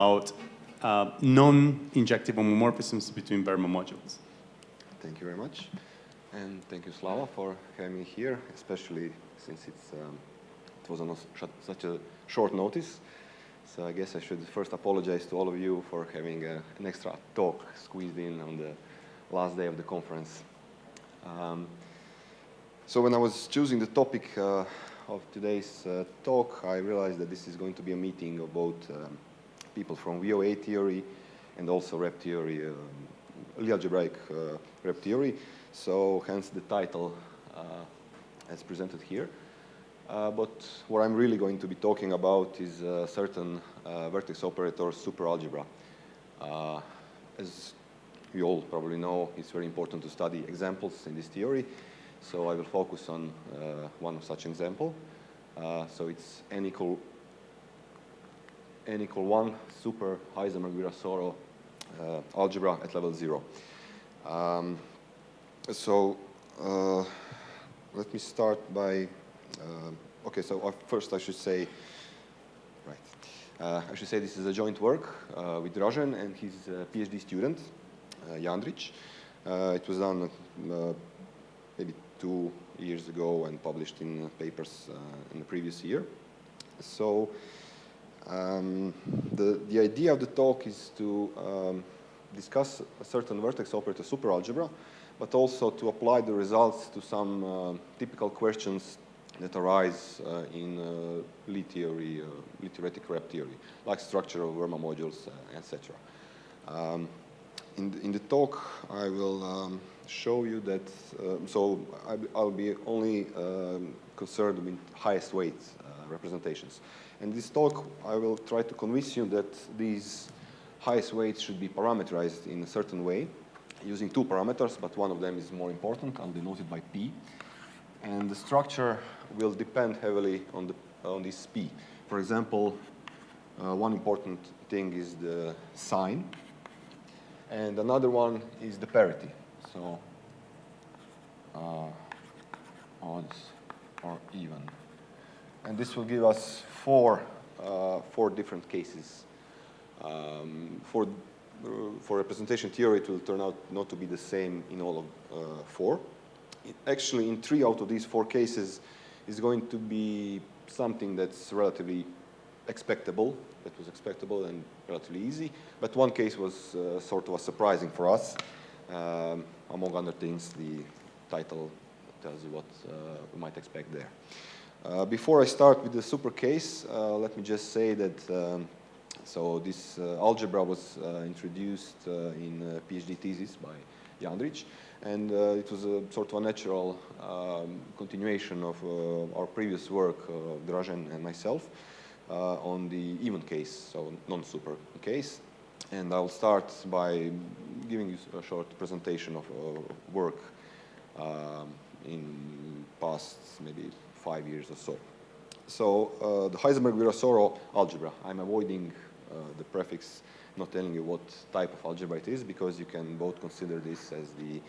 about non-injective homomorphisms between Verma modules. Thank you very much. And thank you, Slava, for having me here, especially since it was on such a short notice. So I guess I should first apologize to all of you for having an extra talk squeezed in on the last day of the conference. So when I was choosing the topic of today's talk, I realized that this is going to be a meeting of both people from VOA theory and also rep theory, Lie algebraic rep theory. So hence the title as presented here. But what I'm really going to be talking about is certain vertex operator superalgebra. As you all probably know, it's very important to study examples in this theory. So I will focus on one such example. So it's n equal 1 super Heisenberg algebra at level 0. Let me start by, okay, so first I should say, I should say this is a joint work with Dražen and his PhD student, Jandrić. It was done maybe 2 years ago and published in papers in the previous year. So the idea of the talk is to discuss a certain vertex operator superalgebra, but also to apply the results to some typical questions that arise in Lie theory, Lie theoretic rep theory, like structure of Verma modules, etc. In the talk, I will show you that, so I'll be only concerned with highest weight representations. In this talk, I will try to convince you that these highest weights should be parameterized in a certain way, using 2 parameters, but one of them is more important, and denoted by P. And the structure will depend heavily on this P. For example, one important thing is the sign, and another one is the parity. So odds or even. And this will give us four different cases. For representation theory, it will turn out not to be the same in all of 4. Actually, in 3 out of these 4 cases, is going to be something that's relatively expectable, and relatively easy. But one case was sort of surprising for us. Among other things, the title tells you what we might expect there. Before I start with the super case, let me just say that so this algebra was introduced in a PhD thesis by Jandrić, and it was a sort of a natural continuation of our previous work, Dražen and myself, on the even case, so non-super case. And I'll start by giving you a short presentation of work in past maybe 5 years or so. So the Heisenberg algebra, I'm avoiding the prefix, not telling you what type of algebra it is, because you can both consider this as the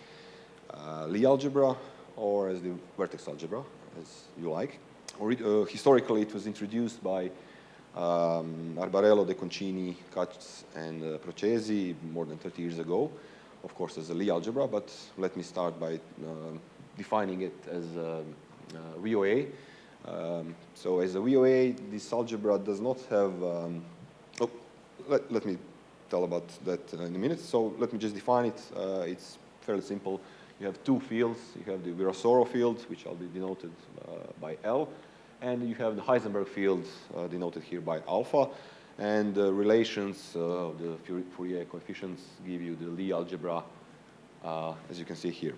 Lie algebra or as the vertex algebra, as you like. Historically, it was introduced by Arbarello, De Concini, Katz, and Procesi more than 30 years ago, of course, as a Lie algebra, but let me start by defining it as VOA. So as a VOA, this algebra does not have, let me tell about that in a minute. So let me just define it. It's fairly simple. You have 2 fields. You have the Virasoro field, which I'll be denoted by L, and you have the Heisenberg field denoted here by alpha. And the relations of the Fourier coefficients give you the Lie algebra, as you can see here.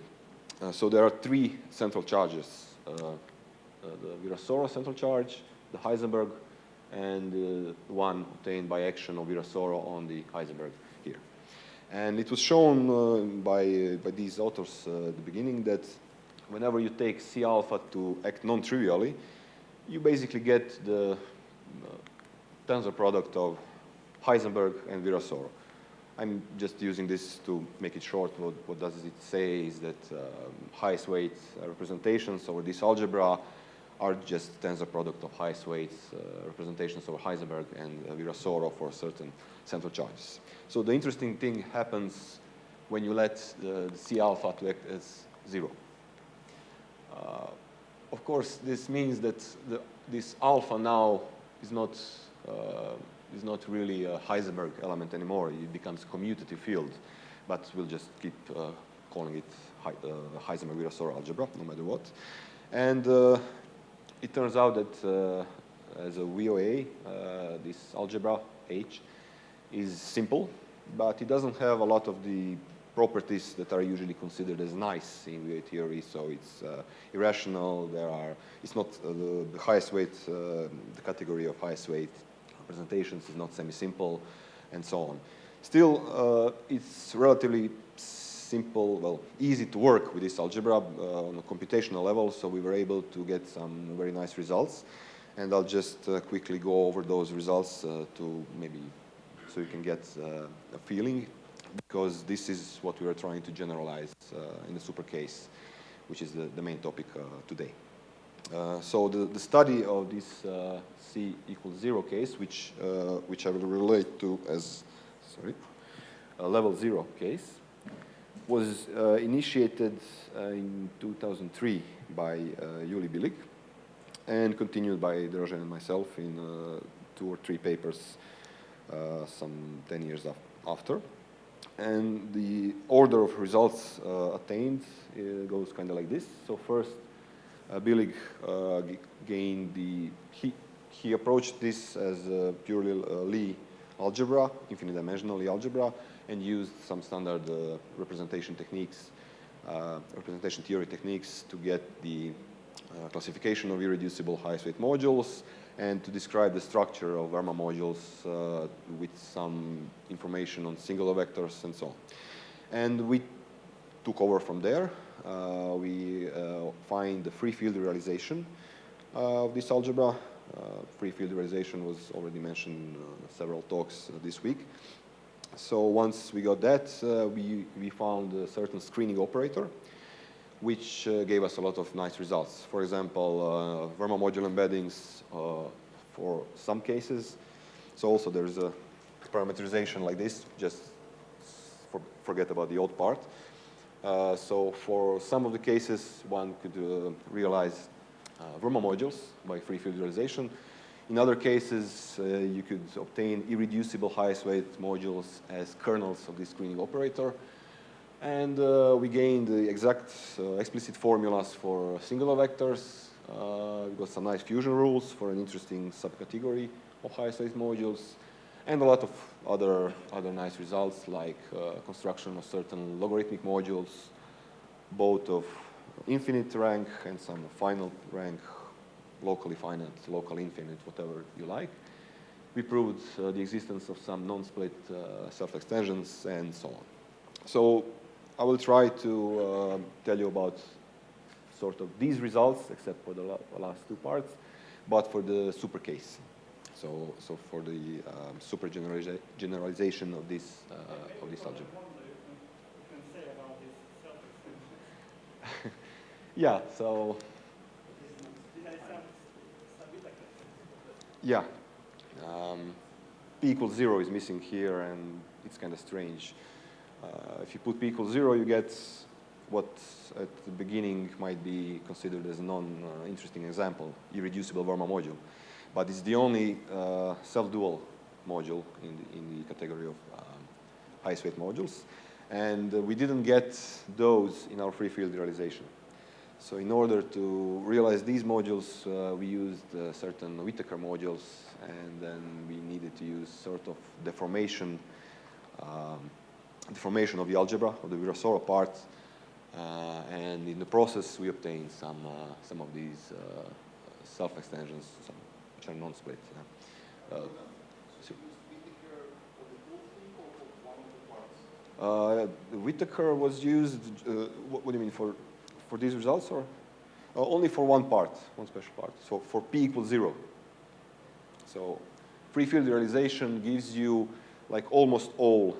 So there are 3 central charges. The Virasoro central charge, the Heisenberg, and the one obtained by action of Virasoro on the Heisenberg here. And it was shown by these authors at the beginning that whenever you take C alpha to act non-trivially, you basically get the tensor product of Heisenberg and Virasoro. I'm just using this to make it short. What does it say is that highest weight representations over this algebra are just tensor product of highest weights representations of Heisenberg and Virasoro for certain central charges. So the interesting thing happens when you let the C alpha to act as 0. Of course, this means that this alpha now is not really a Heisenberg element anymore. It becomes a commutative field, but we'll just keep calling it Heisenberg-Virasoro algebra, no matter what. And it turns out that as a VOA, this algebra H is simple, but it doesn't have a lot of the properties that are usually considered as nice in VOA theory. So it's irrational. It's not the highest weight, the category of highest weight representations is not semi-simple, and so on. Still, it's relatively simple, well, easy to work with this algebra on a computational level, so we were able to get some very nice results. And I'll just quickly go over those results to maybe so you can get a feeling, because this is what we are trying to generalize in the super case, which is the main topic today. So the study of this C equals 0 case, which I will relate to as, a level 0 case, was initiated in 2003 by Juli Bilic and continued by Dražen and myself in 2 or 3 papers some 10 years after. And the order of results attained goes kind of like this. So first, Bilic gained he approached this as a purely Lie algebra, infinite dimensional Lie algebra, and used some standard representation techniques, representation theory techniques to get the classification of irreducible highest weight modules and to describe the structure of Verma modules with some information on singular vectors and so on. And we took over from there. We find the free field realization of this algebra. Free field realization was already mentioned in several talks this week. So once we got that, we found a certain screening operator, which gave us a lot of nice results. For example, Verma module embeddings for some cases. So also there's a parameterization like this, just forget about the odd part. So for some of the cases, one could realize Verma modules by free field realization. In other cases, you could obtain irreducible highest weight modules as kernels of this screening operator. And we gained the exact explicit formulas for singular vectors. We got some nice fusion rules for an interesting subcategory of highest weight modules, and a lot of other nice results, like construction of certain logarithmic modules, both of infinite rank and some finite rank, locally finite, local infinite, whatever you like. We proved the existence of some non-split self-extensions and so on. So I will try to tell you about sort of these results, except for the last 2 parts, but for the super case. So for the super generalization of this algebra. Yeah, so yeah, p equals 0 is missing here, and it's kind of strange. If you put p equals 0, you get what at the beginning might be considered as a non-interesting example, irreducible Verma module. But it's the only self-dual module in the category of highest weight modules. And we didn't get those in our free field realization. So in order to realize these modules, we used certain Whittaker modules, and then we needed to use sort of deformation of the algebra, of the Virasoro part. And in the process, we obtained some of these self-extensions, which are non-split. The Whittaker was used, what do you mean, for these results, or only for one part, one special part, so for p equals 0. So free field realization gives you like almost all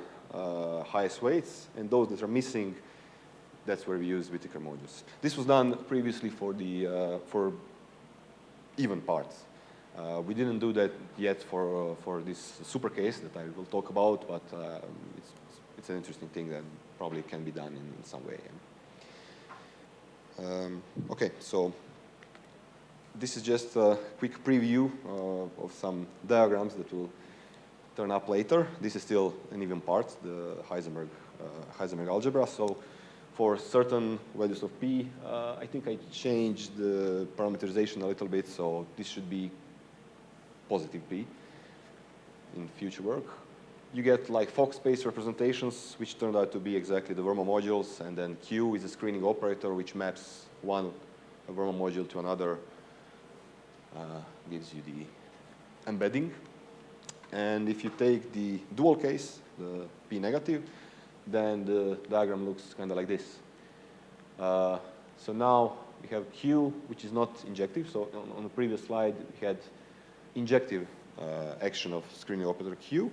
highest weights, and those that are missing, that's where we use Whittaker modules. This was done previously for the even parts. We didn't do that yet for this super case that I will talk about, but it's an interesting thing that probably can be done in some way. Okay, so this is just a quick preview of some diagrams that will turn up later. This is still an even part, the Heisenberg algebra. So for certain values of p, I think I changed the parameterization a little bit, so this should be positive p in future work. You get like Fock space representations, which turned out to be exactly the Verma modules, and then Q is a screening operator which maps one Verma module to another, gives you the embedding. And if you take the dual case, the p negative, then the diagram looks kind of like this. So now we have Q, which is not injective. So on the previous slide, we had injective action of screening operator Q.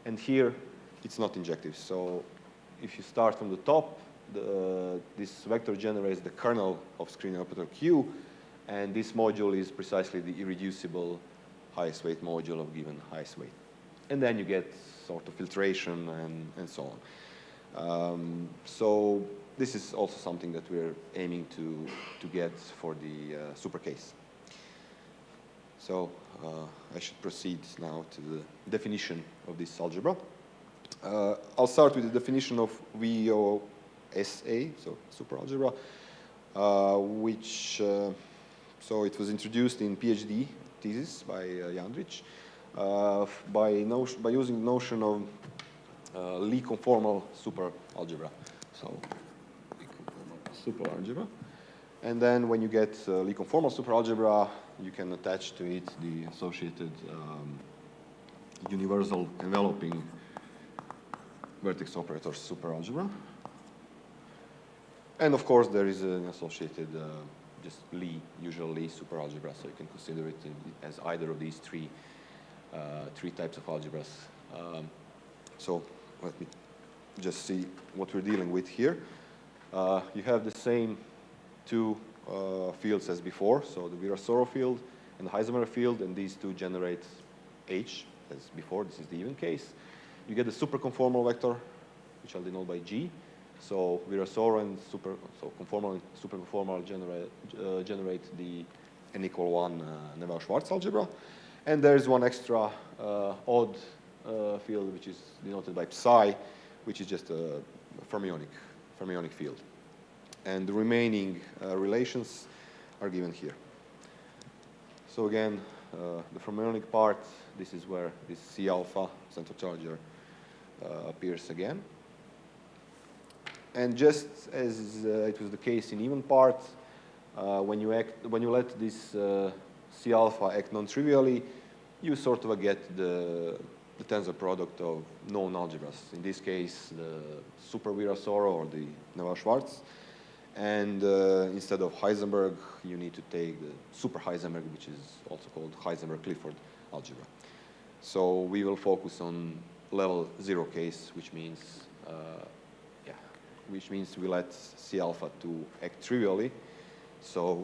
And here, it's not injective. So if you start from the top, this vector generates the kernel of screening operator Q. And this module is precisely the irreducible highest weight module of given highest weight. And then you get sort of filtration and so on. So this is also something that we're aiming to get for the super case. So I should proceed now to the definition of this algebra. I'll start with the definition of VOSA, so superalgebra, which so it was introduced in PhD thesis by Jandrich by using the notion of Lie conformal superalgebra. So Lie conformal superalgebra. And then when you get Lie conformal superalgebra, you can attach to it the associated universal enveloping vertex operator superalgebra. And of course, there is an associated just Lie, usual Lie superalgebra, so you can consider it as either of these three types of algebras. So let me just see what we're dealing with here. You have the same two fields as before, so the Virasoro field and the Heisenberg field, and these two generate H as before. This is the even case. You get the superconformal vector, which I'll denote by G. So Virasoro and conformal and superconformal generate the n=1 Neveu-Schwarz algebra. And there is one extra odd field, which is denoted by psi, which is just a fermionic field. And the remaining relations are given here. So again, the fermionic part, this is where this C alpha central charger appears again. And just as it was the case in even part, when you let this C alpha act non-trivially, you sort of get the tensor product of known algebras. In this case, the super Virasoro or the Neveu-Schwarz. And instead of Heisenberg, you need to take the super Heisenberg, which is also called Heisenberg-Clifford algebra. So we will focus on level 0 case, which means we let C alpha to act trivially. So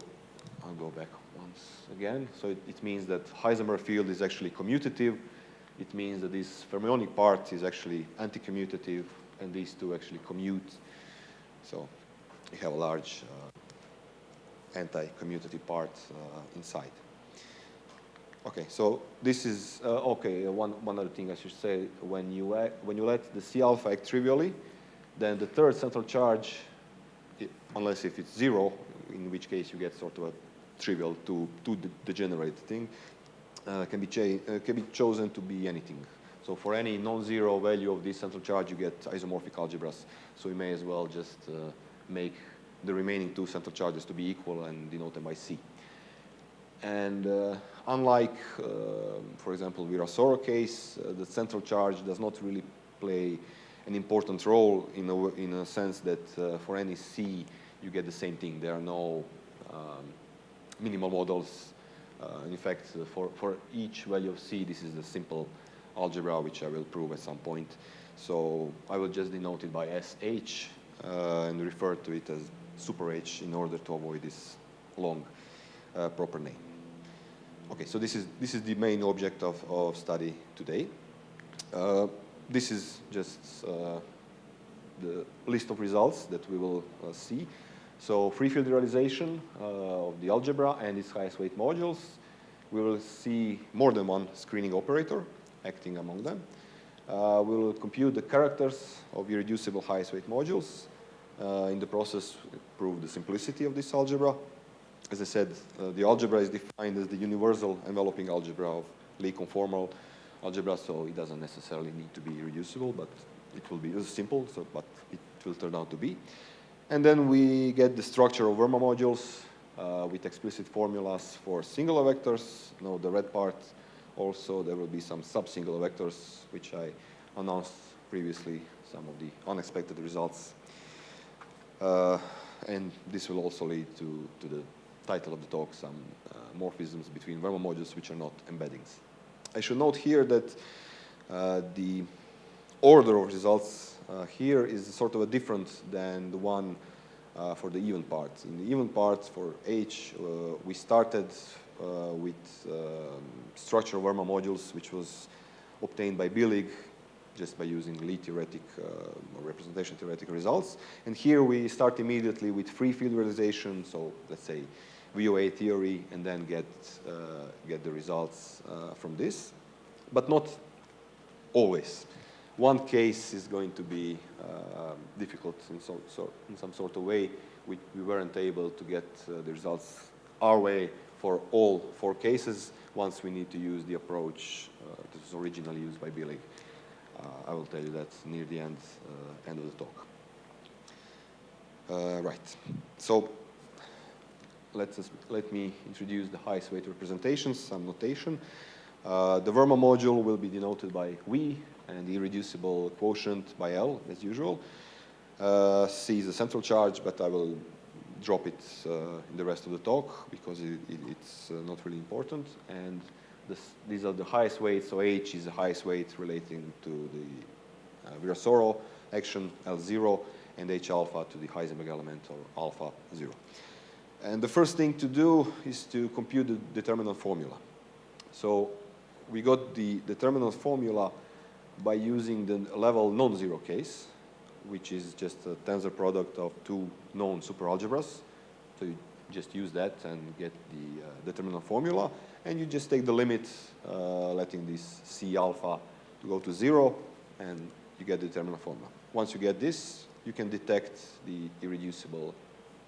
I'll go back once again. So it means that Heisenberg field is actually commutative. It means that this fermionic part is actually anti-commutative, and these two actually commute. So you have a large anti-commutative part inside. Okay, so this is okay. One other thing I should say: when you let the C alpha act trivially, then the third central charge, unless if it's 0, in which case you get sort of a trivial to degenerate thing, can be chosen to be anything. So for any non-zero value of this central charge, you get isomorphic algebras. So you may as well just make the remaining two central charges to be equal and denote them by C. And unlike, for example, Virasoro case, the central charge does not really play an important role in a sense that for any C, you get the same thing. There are no minimal models. In fact, for each value of C, this is a simple algebra, which I will prove at some point. So I will just denote it by SH and refer to it as super H in order to avoid this long proper name. Okay, so this is the main object of study today. This is just the list of results that we will see. So free field realization of the algebra and its highest weight modules. We will see more than one screening operator acting among them. We will compute the characters of irreducible highest weight modules. In the process, prove the simplicity of this algebra. As I said, the algebra is defined as the universal enveloping algebra of Lie conformal algebra, so it doesn't necessarily need to be irreducible, but it will be simple, but it will turn out to be. And then we get the structure of Verma modules with explicit formulas for singular vectors. Now the red part also, there will be some sub-singular vectors, which I announced previously, some of the unexpected results. And this will also lead to the title of the talk, some morphisms between Verma modules which are not embeddings. I should note here that the order of results here is sort of a different than the one for the even part. In the even part for H, we started with structure of Verma modules, which was obtained by Billig just by using Lie theoretic or representation theoretic results. And here we start immediately with free field realization, so let's say VOA theory, and then get the results from this, but not always. One case is going to be difficult in some sort of way. We weren't able to get the results our way for all 4 cases once we need to use the approach that was originally used by Billig. I will tell you that near the end of the talk. Right. So let me introduce the highest weight representations, some notation. The Verma module will be denoted by V, and the irreducible quotient by L, as usual. C is the central charge, but I will drop it in the rest of the talk because it's not really important. And these are the highest weights, so H is the highest weight relating to the Virasoro action, L0, and H alpha to the Heisenberg element, or alpha 0. And the first thing to do is to compute the determinant formula. So we got the determinant formula by using the level non-zero case, which is just a tensor product of 2 known superalgebras. So you just use that and get the determinant formula, and you just take the limit, letting this C alpha to go to 0, and you get the determinant formula. Once you get this, you can detect the irreducible.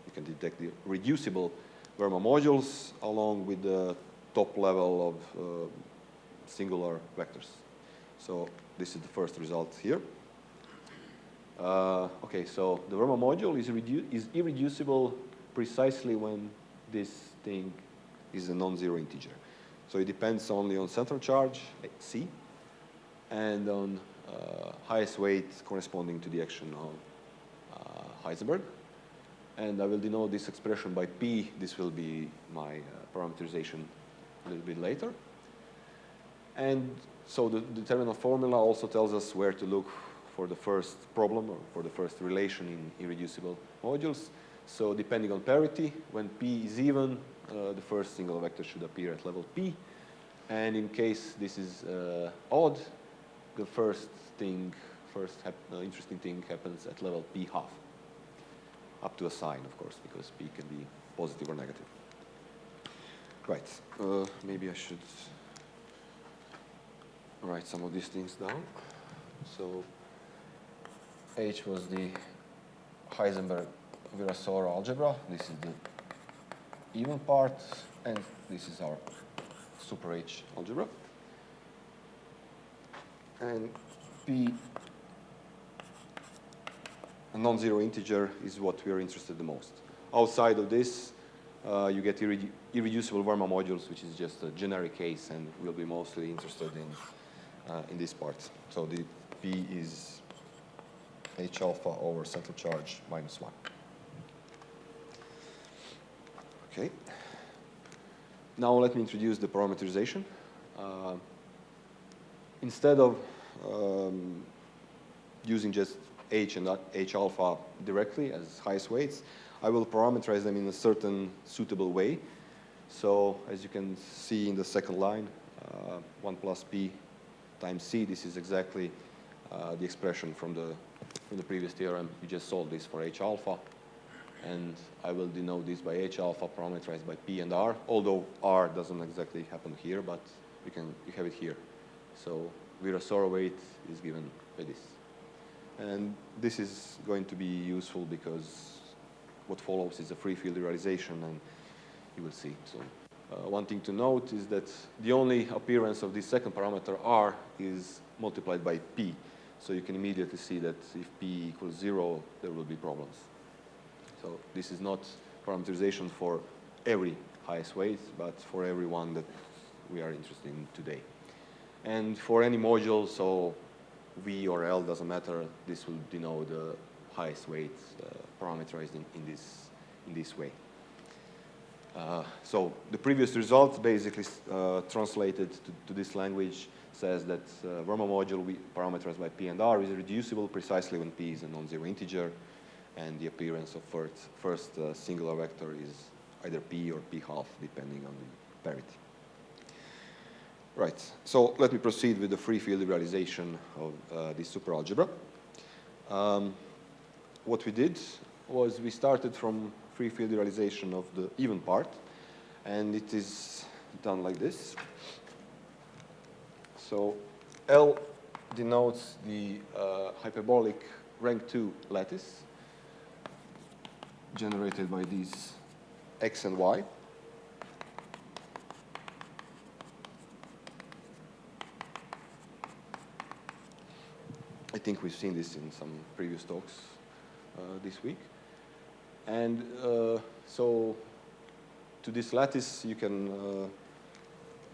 You can detect the reducible Verma modules along with the top level of singular vectors. So this is the first result here. Okay, so the Verma module is irreducible precisely when this thing is a non-zero integer. So it depends only on central charge, C, and on highest weight corresponding to the action of Heisenberg. And I will denote this expression by P. This will be my parameterization a little bit later. And so the determinant formula also tells us where to look for the first problem or for the first relation in irreducible modules. So depending on parity, when P is even, the first single vector should appear at level P. And in case this is odd, the first interesting thing happens at level P half. Up to a sign, of course, because P can be positive or negative. Right. Maybe I should write some of these things down. So H was the Heisenberg-Virasoro algebra. This is the even part, and this is our super H algebra. And P, a non-zero integer, is what we are interested the most. Outside of this, you get irreducible Verma modules, which is just a generic case, and we'll be mostly interested in this part. So the P is H alpha over central charge minus 1. Okay. Now let me introduce the parameterization. Instead of using just H and H alpha directly as highest weights, I will parameterize them in a certain suitable way. So as you can see in the second line, 1 plus p times c, this is exactly the expression from the previous theorem. You just solve this for h alpha. And I will denote this by h alpha parameterized by p and r, although r doesn't exactly happen here, but you have it here. So Virasoro weight is given by this. And this is going to be useful because what follows is a free field realization, and you will see. So one thing to note is that the only appearance of this second parameter, r, is multiplied by p. So you can immediately see that if p equals 0, there will be problems. So this is not parameterization for every highest weight, but for every one that we are interested in today. And for any module, so V or L doesn't matter, this will denote the highest weight parameterized in this way. So the previous result basically translated to this language says that Verma module parameterized by P and R is reducible precisely when P is a non-zero integer, and the appearance of first singular vector is either P or P half, depending on the parity. Right, so let me proceed with the free field realization of this superalgebra. What we did was we started from free field realization of the even part, and it is done like this. So L denotes the hyperbolic rank 2 lattice generated by these x and y. I think we've seen this in some previous talks this week. And so to this lattice, you can, in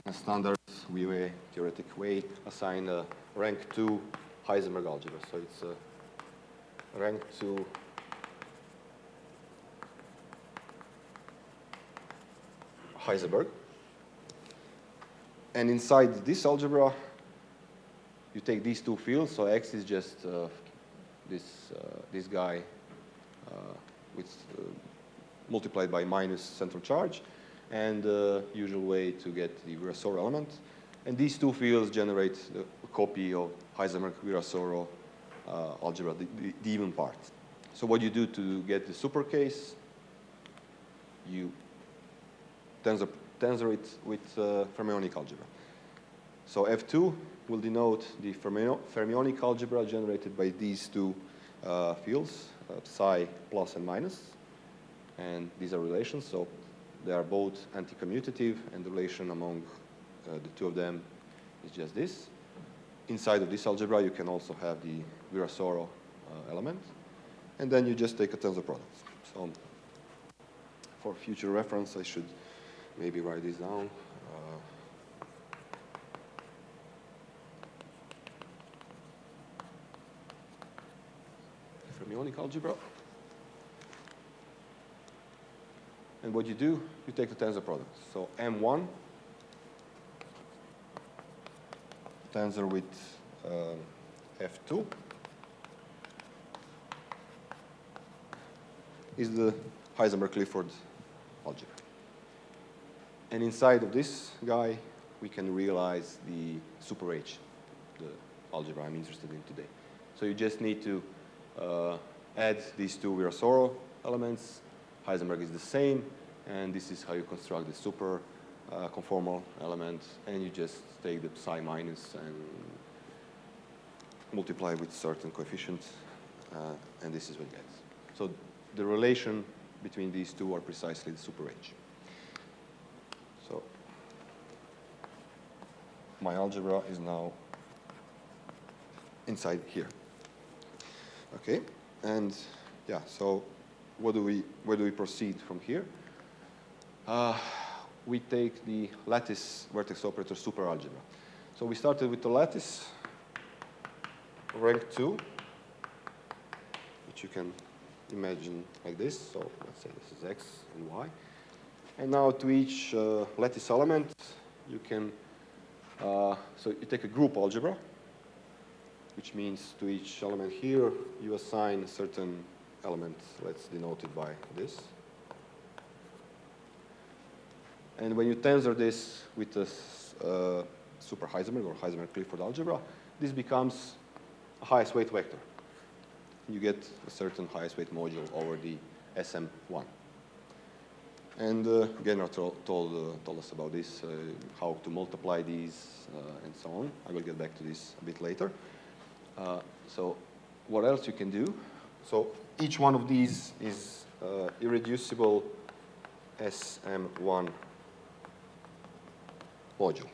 a standard VUE theoretic way, assign a rank 2 Heisenberg algebra. So it's a rank 2 Heisenberg. And inside this algebra, you take these two fields. So X is just this guy with multiplied by minus central charge, and the usual way to get the Virasoro element. And these two fields generate a copy of Heisenberg-Virasoro algebra, the even part. So what you do to get the super case, you tensor it with Fermionic Algebra. So F2 will denote the Fermionic Algebra generated by these two fields, psi plus and minus. And these are relations, so they are both anti-commutative, and the relation among the two of them is just this. Inside of this algebra, you can also have the Virasoro element, and then you just take a tensor product. So for future reference, I should maybe write this down. Fermionic algebra. And what you do, you take the tensor product. So M1 tensor with F2 is the Heisenberg-Clifford algebra. And inside of this guy, we can realize the super H, the algebra I'm interested in today. So you just need to add these two Virasoro elements. Heisenberg is the same, and this is how you construct the super conformal element, and you just take the psi minus and multiply with certain coefficients, and this is what you get. So the relation between these two are precisely the super H. So my algebra is now inside here. Okay, and yeah, so where do we proceed from here? We take the lattice vertex operator superalgebra. So we started with the lattice rank 2, which you can imagine like this. So let's say this is x and y. And now to each lattice element, you can, so you take a group algebra, which means to each element here, you assign a certain element. Let's denote it by this. And when you tensor this with a super Heisenberg or Heisenberg-Clifford algebra, this becomes a highest weight vector. You get a certain highest weight module over the SM1. And Gerner told us about this, how to multiply these and so on. I will get back to this a bit later. So what else you can do? So each one of these is irreducible SM1 module.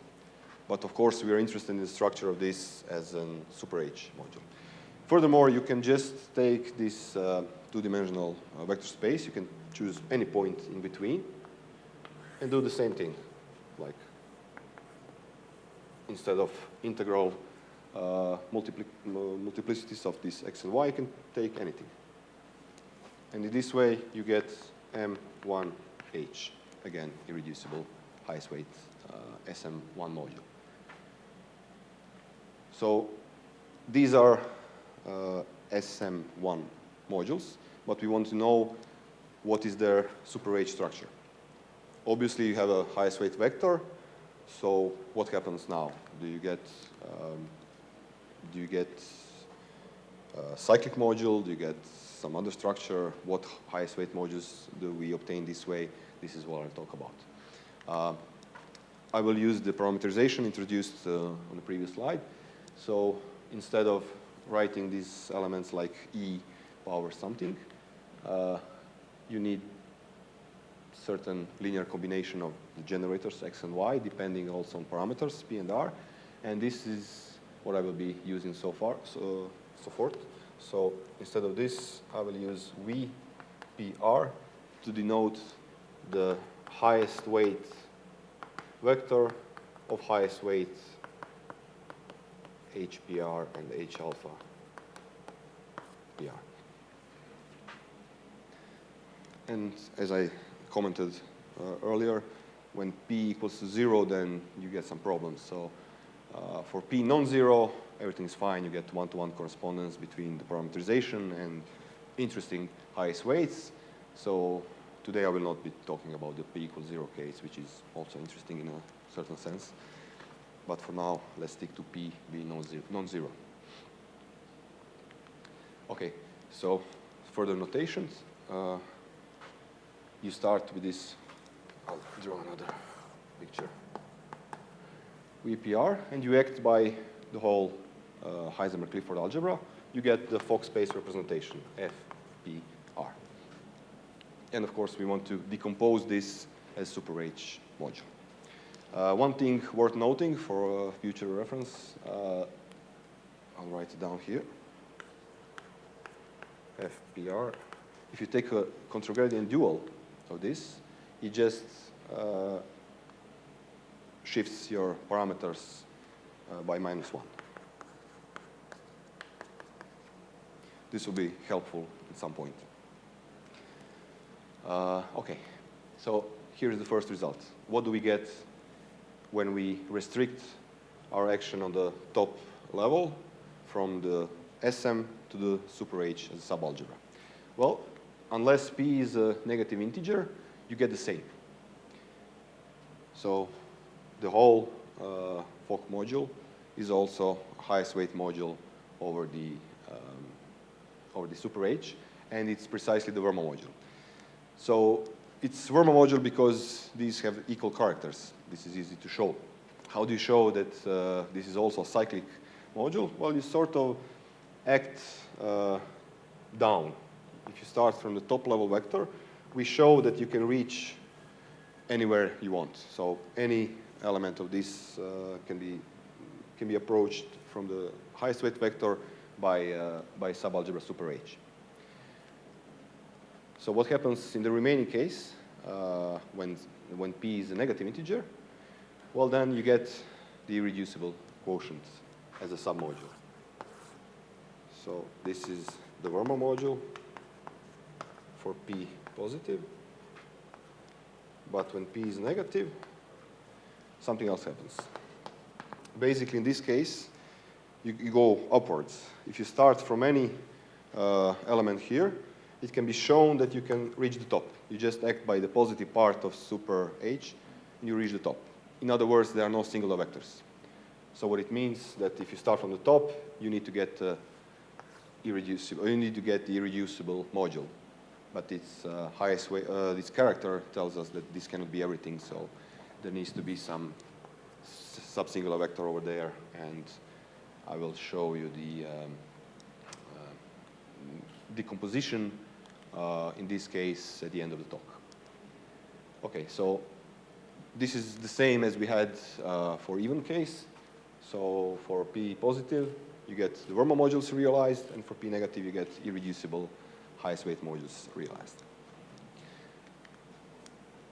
But of course, we are interested in the structure of this as a super H module. Furthermore, you can just take this two-dimensional vector space. You can choose any point in between and do the same thing. Like, instead of integral multiplicities of this x and y, you can take anything. And in this way, you get M1H, again, irreducible, highest weight SM1 module. So these are SM1 modules, but we want to know what is their super H structure. Obviously, you have a highest weight vector, so what happens now? Do you get a cyclic module? Do you get some other structure? What highest weight modules do we obtain this way? This is what I'll talk about. I will use the parameterization introduced on the previous slide. So instead of writing these elements like E power something, you need certain linear combination of the generators x and y, depending also on parameters P and R. And this is what I will be using so forth. So instead of this, I will use VPR to denote the highest weight vector of highest weight HPR and H alpha PR. And as I commented earlier, when P equals to 0, then you get some problems. So for P non-zero, everything is fine. You get one-to-one correspondence between the parameterization and interesting highest weights. So today I will not be talking about the P equals 0 case, which is also interesting in a certain sense. But for now, let's stick to P being non-zero. Okay, so further notations. You start with this. I'll draw another picture. VPR, and you act by the whole Heisenberg-Clifford algebra. You get the Fock space representation, FPR. And of course, we want to decompose this as super H module. One thing worth noting for future reference, I'll write it down here. FPR. If you take a contragradient dual of this, it just shifts your parameters by -1. This will be helpful at some point. Okay, so here's the first result. What do we get when we restrict our action on the top level from the SM to the super H as a subalgebra? Well, unless P is a negative integer, you get the same. So the whole Fock module is also a highest weight module over the super H, and it's precisely the Verma module. So it's Verma module because these have equal characters. This is easy to show. How do you show that this is also a cyclic module? Well, you sort of act down. If you start from the top level vector, we show that you can reach anywhere you want. So any element of this can be approached from the highest weight vector by subalgebra super H. So what happens in the remaining case when P is a negative integer? Well, then you get the irreducible quotient as a submodule. So this is the Verma module for P positive. But when P is negative, something else happens. Basically, in this case, you go upwards. If you start from any element here, it can be shown that you can reach the top. You just act by the positive part of super H, you reach the top. In other words, there are no singular vectors. So what it means that if you start from the top, you need to get irreducible. You need to get the irreducible module. But its highest way, this character tells us that this cannot be everything. So there needs to be some subsingular vector over there, and I will show you the decomposition in this case at the end of the talk. Okay, so this is the same as we had for even case. So for P positive, you get the Verma modules realized, and for P negative, you get irreducible highest weight modules realized.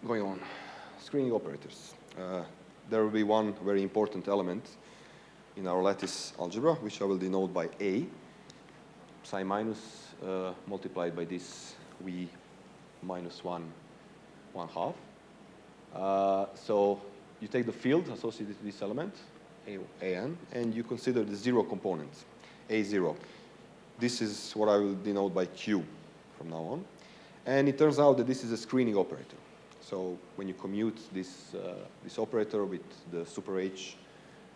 Going on, screening operators. There will be one very important element in our lattice algebra, which I will denote by A, psi minus multiplied by this V minus 1/2. So you take the field associated with this element, AN, and you consider the zero component, A0. This is what I will denote by Q from now on. And it turns out that this is a screening operator. So when you commute this operator with the super H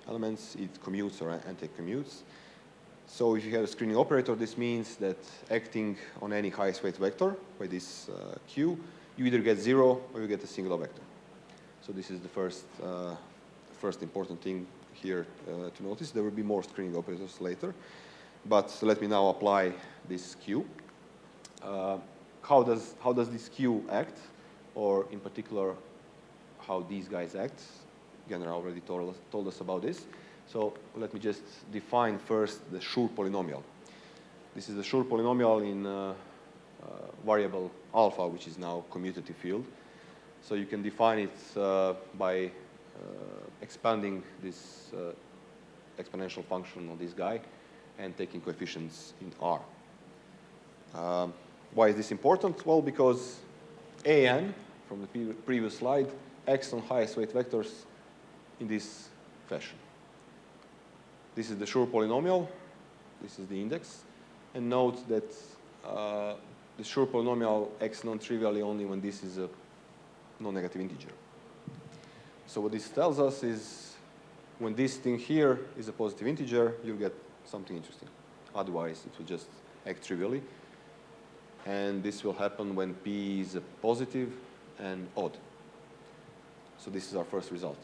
elements, it commutes or anti-commutes. So if you have a screening operator, this means that acting on any highest weight vector by this Q, you either get 0 or you get a singular vector. So this is the first important thing here to notice. There will be more screening operators later. But let me now apply this Q. How does this Q act? Or in particular, how these guys act? Again, already told us about this. So let me just define first the Schur polynomial. This is the Schur polynomial in variable alpha, which is now commutative field. So you can define it by expanding this exponential function on this guy and taking coefficients in R. Why is this important? Well, because AN, from the previous slide, acts on highest weight vectors in this fashion. This is the Schur polynomial. This is the index. And note that the Schur polynomial acts non-trivially only when this is a non-negative integer. So what this tells us is when this thing here is a positive integer, you'll get something interesting. Otherwise, it will just act trivially. And this will happen when P is a positive and odd. So this is our first result.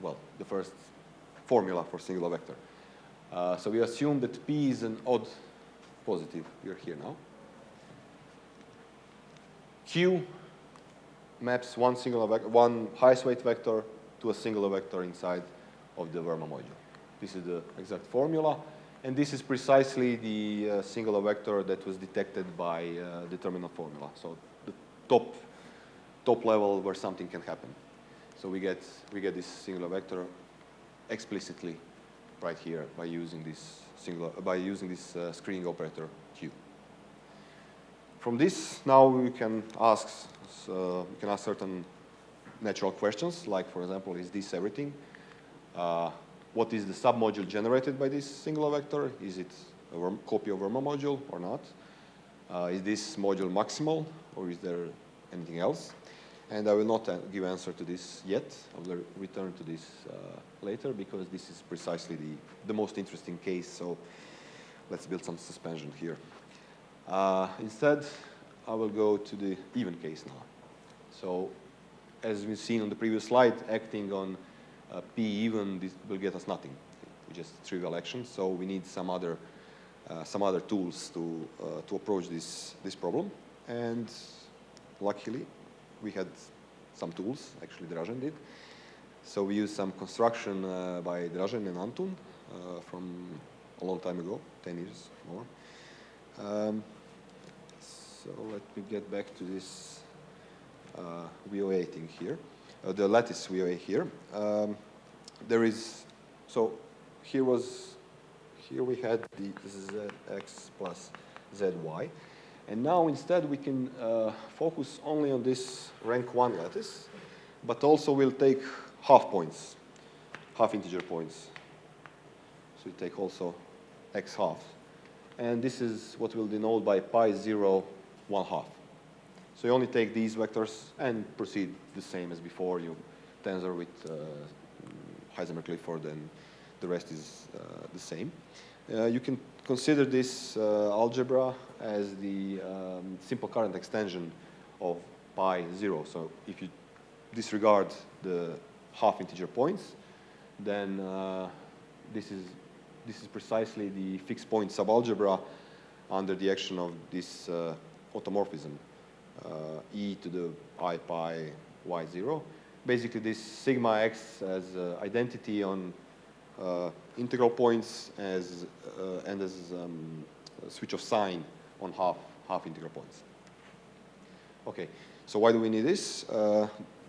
Well, the first formula for singular vector. So we assume that P is an odd positive. We are here now. Q maps one highest weight vector to a singular vector inside of the Verma module. This is the exact formula. And this is precisely the singular vector that was detected by determinant formula. So the top level where something can happen. So we get this singular vector explicitly right here by using this screening operator Q. From this, now we can ask certain natural questions, like for example, is this everything? What is the submodule generated by this singular vector? Is it a copy of Verma module or not? Is this module maximal, or is there anything else? And I will not give answer to this yet. I will return to this later, because this is precisely the most interesting case. So let's build some suspension here. Instead, I will go to the even case now. So as we've seen on the previous slide, acting on P even, this will get us nothing. Just trivial action. So we need some other tools to approach this problem. And luckily, we had some tools. Actually, Dražen did. So we used some construction by Dražen and Antun from a long time ago, 10 years more. So let me get back to this VOA thing here, the lattice VOA here. Here we had the zx plus zy. And now instead we can focus only on this rank 1 lattice, but also we'll take half points, half integer points. So we take also x half. And this is what we'll denote by pi 0, 1/2. So you only take these vectors and proceed the same as before. You tensor with Heisenberg Clifford, and the rest is the same. You can consider this algebra as the simple current extension of pi 0. So if you disregard the half integer points, then this is precisely the fixed point subalgebra under the action of this automorphism, e to the I pi y0. Basically, this sigma x as identity on integral points and as a switch of sign on half integral points. Okay, so why do we need this?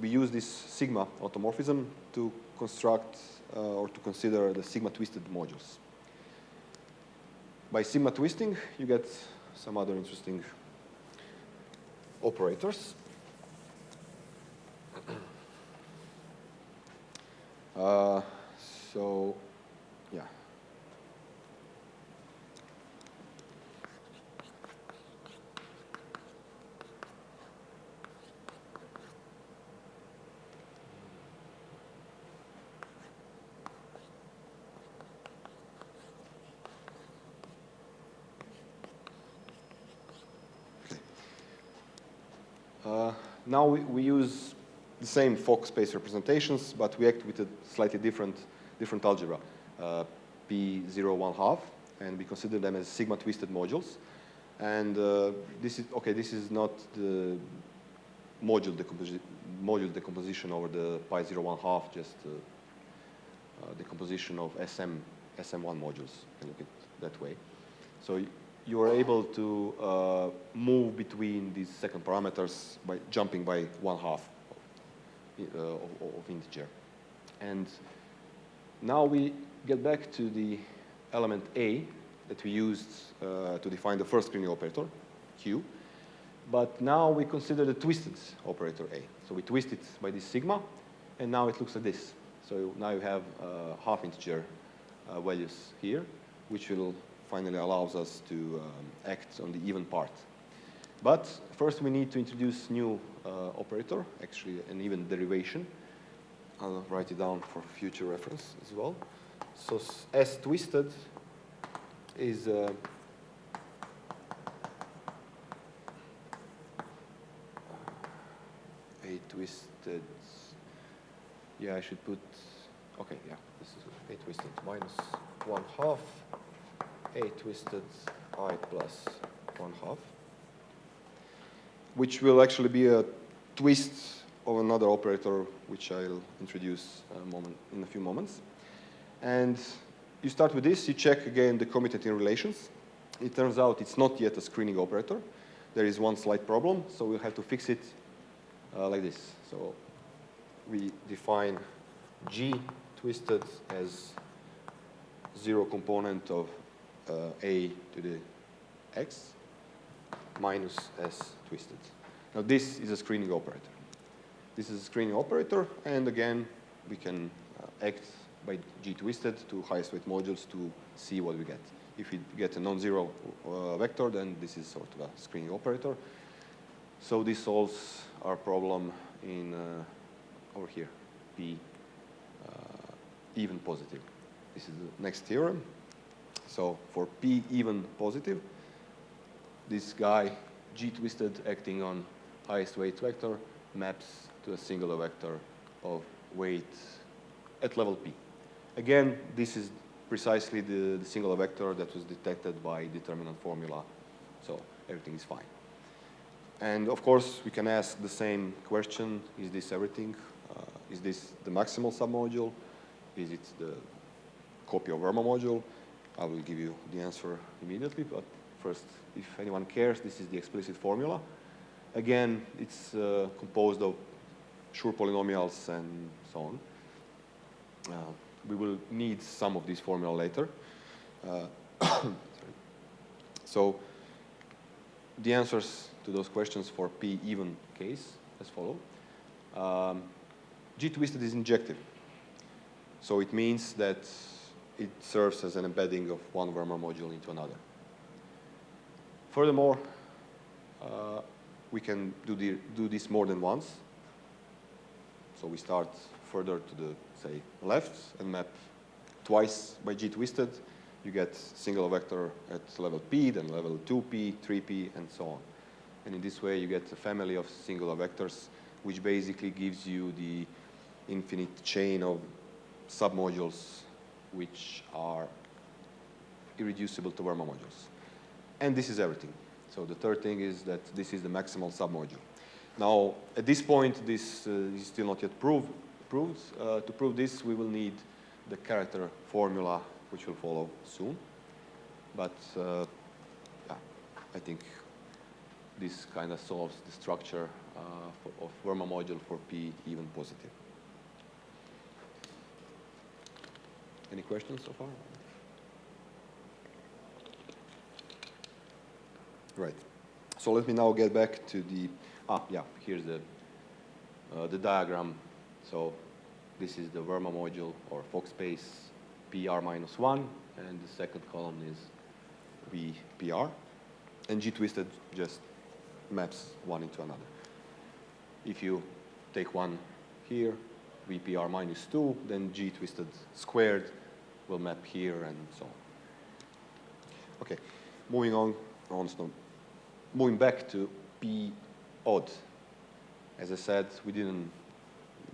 We use this sigma automorphism to construct or to consider the sigma twisted modules. By sigma twisting, you get some other interesting operators. So, yeah. Now we use the same Fock space representations, but we act with a slightly different algebra, P0 1/2, and we consider them as sigma twisted modules. And this is not the module decomposition over the pi 0 1/2, just decomposition of SM1 modules. You can look at it that way. So you are able to move between these second parameters by jumping by 1/2 of integer. And now we get back to the element A that we used to define the first screening operator, Q. But now we consider the twisted operator A. So we twist it by this sigma, and now it looks like this. So now you have half integer values here, which will finally allows us to act on the even part. But first we need to introduce new operator, actually an even derivation. I'll write it down for future reference as well. So S twisted is A twisted, yeah, I should put, okay, yeah, this is A twisted minus 1/2. A twisted I plus 1/2, which will actually be a twist of another operator, which I'll introduce in a few moments. And you start with this, you check again the commutative relations. It turns out it's not yet a screening operator. There is one slight problem, so we'll have to fix it like this. So we define G twisted as 0 component of A to the X minus S twisted. Now this is a screening operator. This is a screening operator, and again, we can act by G twisted to highest weight modules to see what we get. If we get a non-zero vector, then this is sort of a screening operator. So this solves our problem in over here, P even positive. This is the next theorem. So for P even positive, this guy, G twisted acting on highest weight vector, maps to a singular vector of weight at level P. Again, this is precisely the singular vector that was detected by determinant formula. So everything is fine. And of course, we can ask the same question, is this everything? Is this the maximal submodule? Is it the copy of Verma module? I will give you the answer immediately, but first, if anyone cares, this is the explicit formula. Again, it's composed of Schur polynomials and so on. We will need some of these formula later. So the answers to those questions for P even case as follow. G twisted is injective. So it means that it serves as an embedding of one Verma module into another. Furthermore, we can do this more than once. So we start further to the, say, left and map twice by G twisted. You get singular vector at level P, then level 2P, 3P, and so on. And in this way, you get a family of singular vectors, which basically gives you the infinite chain of submodules which are irreducible to Verma modules. And this is everything. So the third thing is that this is the maximal submodule. Now, at this point, this is still not yet proved. To prove this, we will need the character formula, which will follow soon. But yeah, I think this kind of solves the structure of Verma module for P even positive. Any questions so far? Right. So let me now get back to the, yeah, here's the diagram. So this is the Verma module or Fock space PR-1, and the second column is VPR. And G-twisted just maps one into another. If you take one here, VPR-2, then G-twisted squared will map here and so on. Okay, moving on, moving back to P odd. As I said, we didn't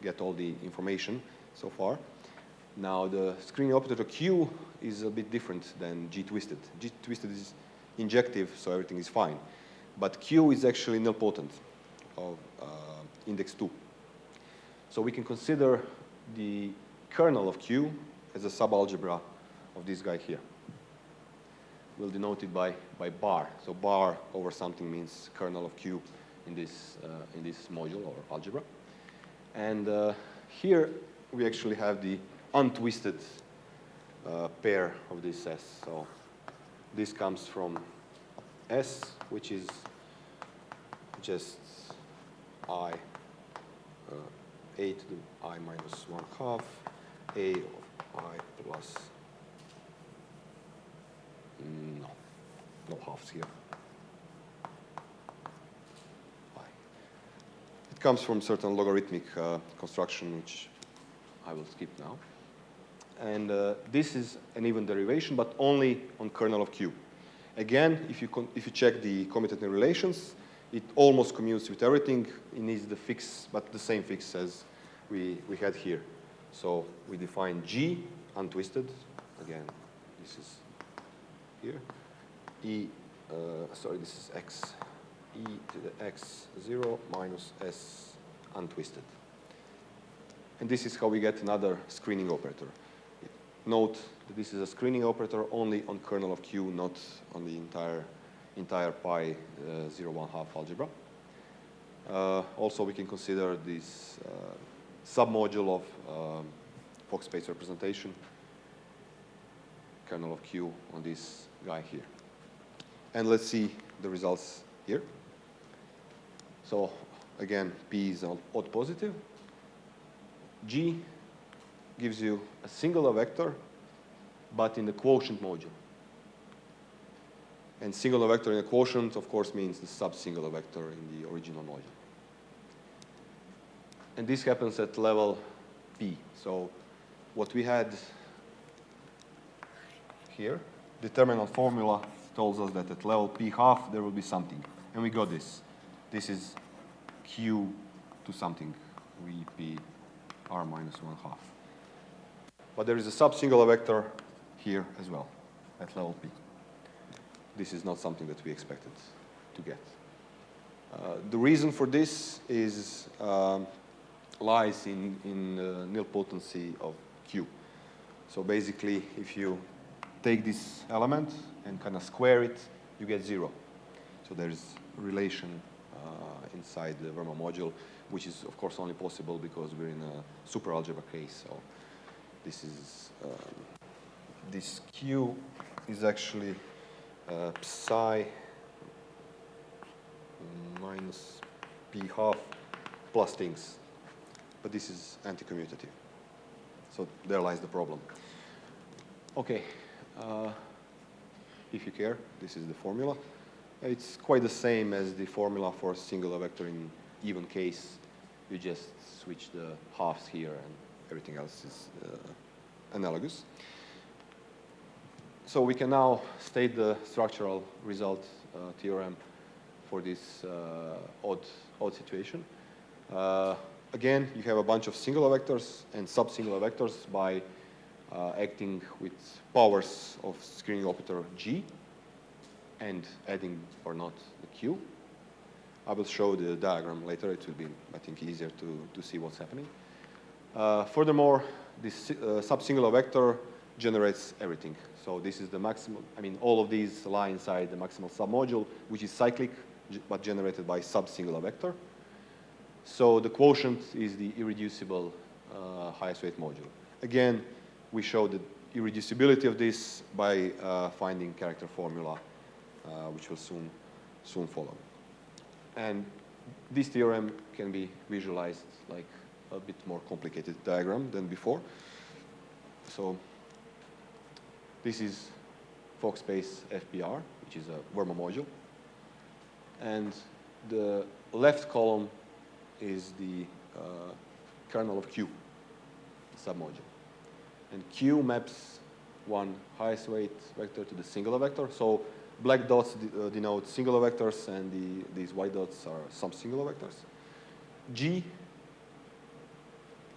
get all the information so far. Now the screening operator Q is a bit different than G-twisted. G-twisted is injective, so everything is fine. But Q is actually nilpotent of index 2. So we can consider the kernel of Q as a subalgebra of this guy here. We'll denote it by bar. So bar over something means kernel of Q in this module or algebra. And here we actually have the untwisted pair of this S. So this comes from S, which is just I, A to the I minus 1/2, A of I plus, no halves here. I. It comes from certain logarithmic construction, which I will skip now. And this is an even derivation, but only on kernel of Q. Again, if you check the commutative relations, it almost commutes with everything. It needs the fix, but the same fix as we had here. So we define G untwisted. Again, this is here. This is X. E to the X0 minus S untwisted. And this is how we get another screening operator. Note that this is a screening operator only on kernel of Q, not on the entire pi 0.1/2 algebra. Also, we can consider this submodule of Fock space representation, kernel of Q on this guy here. And let's see the results here. So again, P is odd positive. G gives you a singular vector, but in the quotient module. And singular vector in a quotient, of course, means the sub-singular vector in the original module. And this happens at level P. So what we had here, determinant formula tells us that at level P half, there will be something. And we got this. This is Q to something, VP R minus 1/2. But there is a sub-singular vector here as well at level P. This is not something that we expected to get. The reason for this is lies in nilpotency of Q. So basically, if you take this element and kind of square it, you get 0. So there's a relation inside the Verma module, which is, of course, only possible because we're in a superalgebra case. So this is this Q is actually psi minus P half plus things. But this is anti-commutative. So there lies the problem. Okay. If you care, this is the formula. It's quite the same as the formula for singular vector in even case. You just switch the halves here and everything else is analogous. So we can now state the structural result theorem for this odd situation. Again, you have a bunch of singular vectors and sub-singular vectors by acting with powers of screening operator G and adding or not the Q. I will show the diagram later. It will be, I think, easier to see what's happening. Furthermore, this sub-singular vector generates everything. So this is the maximum. I mean, all of these lie inside the maximal submodule, which is cyclic, but generated by sub-singular vector. So the quotient is the irreducible highest weight module. Again, we show the irreducibility of this by finding character formula, which will soon follow. And this theorem can be visualized like a bit more complicated diagram than before. So this is Fock space FPR, which is a Verma module. And the left column is the kernel of Q, the submodule. And Q maps one highest weight vector to the singular vector. So black dots denote singular vectors, and these white dots are sub-singular vectors. G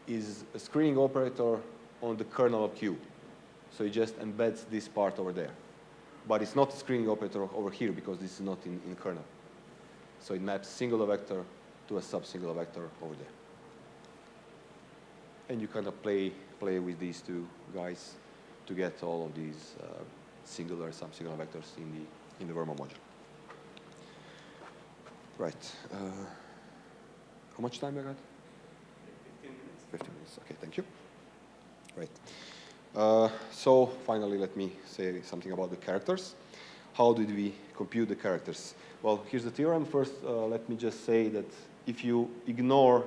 is a screening operator on the kernel of Q. So it just embeds this part over there. But it's not a screening operator over here because this is not in kernel. So it maps singular vector to a sub-singular vector over there. And you kind of play with these two guys to get all of these singular, sub-singular vectors in the Verma module. Right. How much time I got? 15 minutes. 15 minutes. Okay, thank you. Right. So finally, let me say something about the characters. How did we compute the characters? Well, here's the theorem. First, let me just say that if you ignore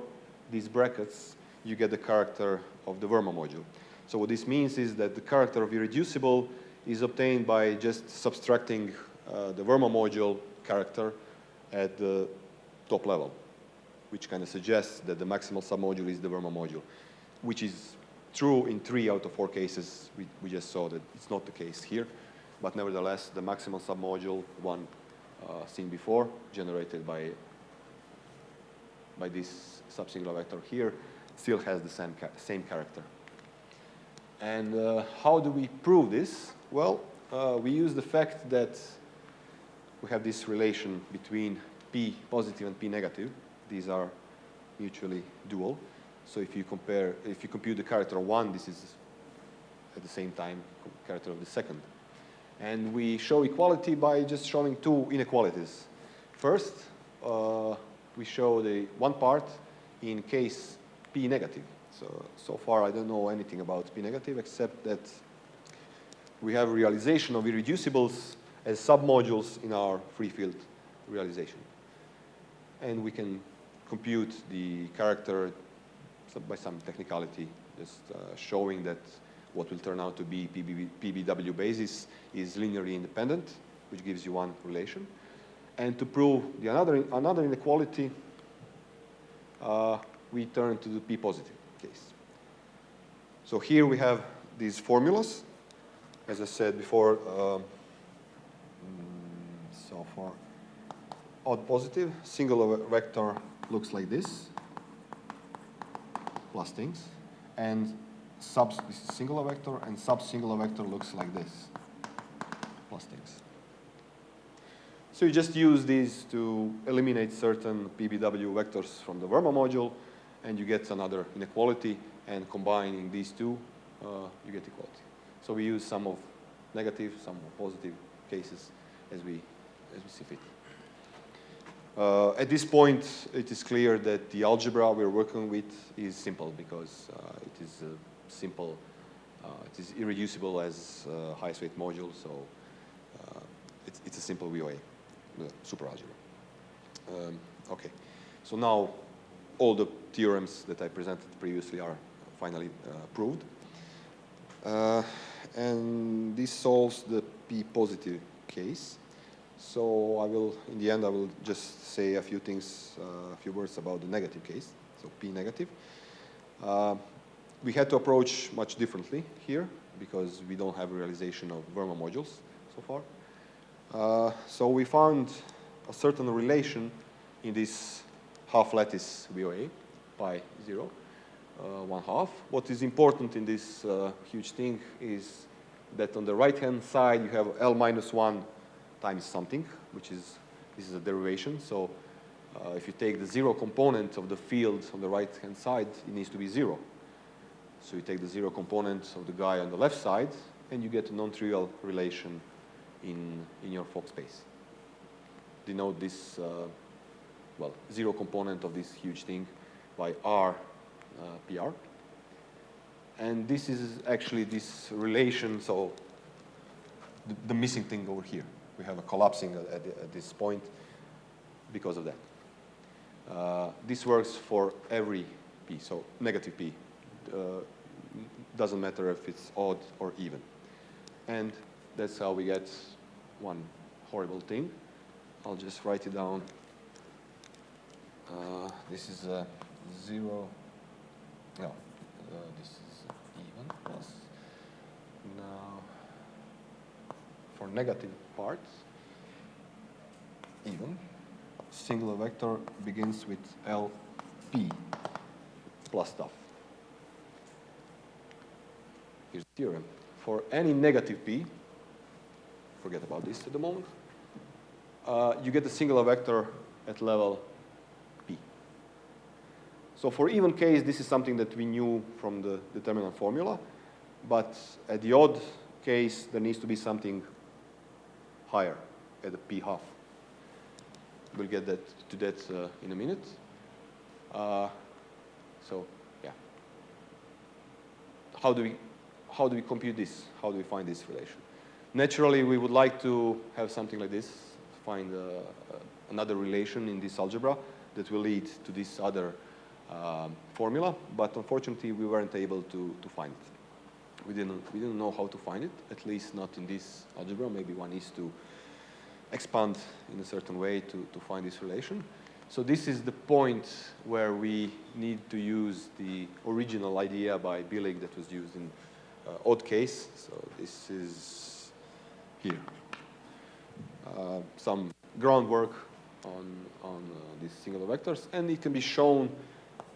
these brackets, you get the character of the Verma module. So what this means is that the character of irreducible is obtained by just subtracting the Verma module character at the top level, which kind of suggests that the maximal submodule is the Verma module, which is true in 3 out of 4 cases. We just saw that it's not the case here. But nevertheless, the maximal submodule, one seen before, generated by this sub-singular vector here, still has the same character. And how do we prove this? Well, we use the fact that we have this relation between P positive and P negative. These are mutually dual. So if you compute the character of one, this is at the same time character of the second. And we show equality by just showing 2 inequalities. First, we show the one part in case P negative. So far, I don't know anything about P negative, except that we have realization of irreducibles as submodules in our free field realization. And we can compute the character by some technicality, just showing that what will turn out to be PBW basis is linearly independent, which gives you one relation. And to prove the another inequality, we turn to the P positive case. So here we have these formulas. As I said before, so far, odd positive, singular vector looks like this, plus things. And this is singular vector, and sub-singular vector looks like this, plus things. So you just use these to eliminate certain PBW vectors from the Verma module, and you get another inequality, and combining these two, you get equality. So we use some of negative, some of positive cases as we see fit. At this point, it is clear that the algebra we're working with is simple because it is simple. It is irreducible as highest weight module, so it's a simple VOA, the superalgebra. Okay, so now all the theorems that I presented previously are finally proved. And this solves the P positive case. So I will, in the end, I will just say a few things, a few words about the negative case, so P negative. We had to approach much differently here because we don't have a realization of Verma modules so far. So we found a certain relation in this half lattice VOA, pi 0, 1/2. What is important in this huge thing is that on the right-hand side you have L minus 1 times something, which is, this is a derivation. So if you take the 0 component of the field on the right-hand side, it needs to be 0. So you take the 0 component of the guy on the left side, and you get a non-trivial relation in your Fock space. Denote this, well, 0 component of this huge thing by R PR. And this is actually this relation, so the missing thing over here. We have a collapsing at this point because of that. This works for every P, so negative P. Doesn't matter if it's odd or even. And that's how we get one horrible thing. I'll just write it down. This is a 0. No, this is even plus. Now, for negative parts, even, singular vector begins with LP plus stuff. Here's the theorem. For any negative P, forget about this at the moment, you get a singular vector at level P. So for even case, this is something that we knew from the determinant formula, but at the odd case, there needs to be something higher at the P half. We'll get to that in a minute. So yeah, how do we compute this? How do we find this relation? Naturally, we would like to have something like this, find another relation in this algebra that will lead to this other formula, but unfortunately, we weren't able to find it. We didn't know how to find it, at least not in this algebra. Maybe one needs to expand in a certain way to find this relation. So this is the point where we need to use the original idea by Billig that was used in odd case. So this is here. Some groundwork on these singular vectors, and it can be shown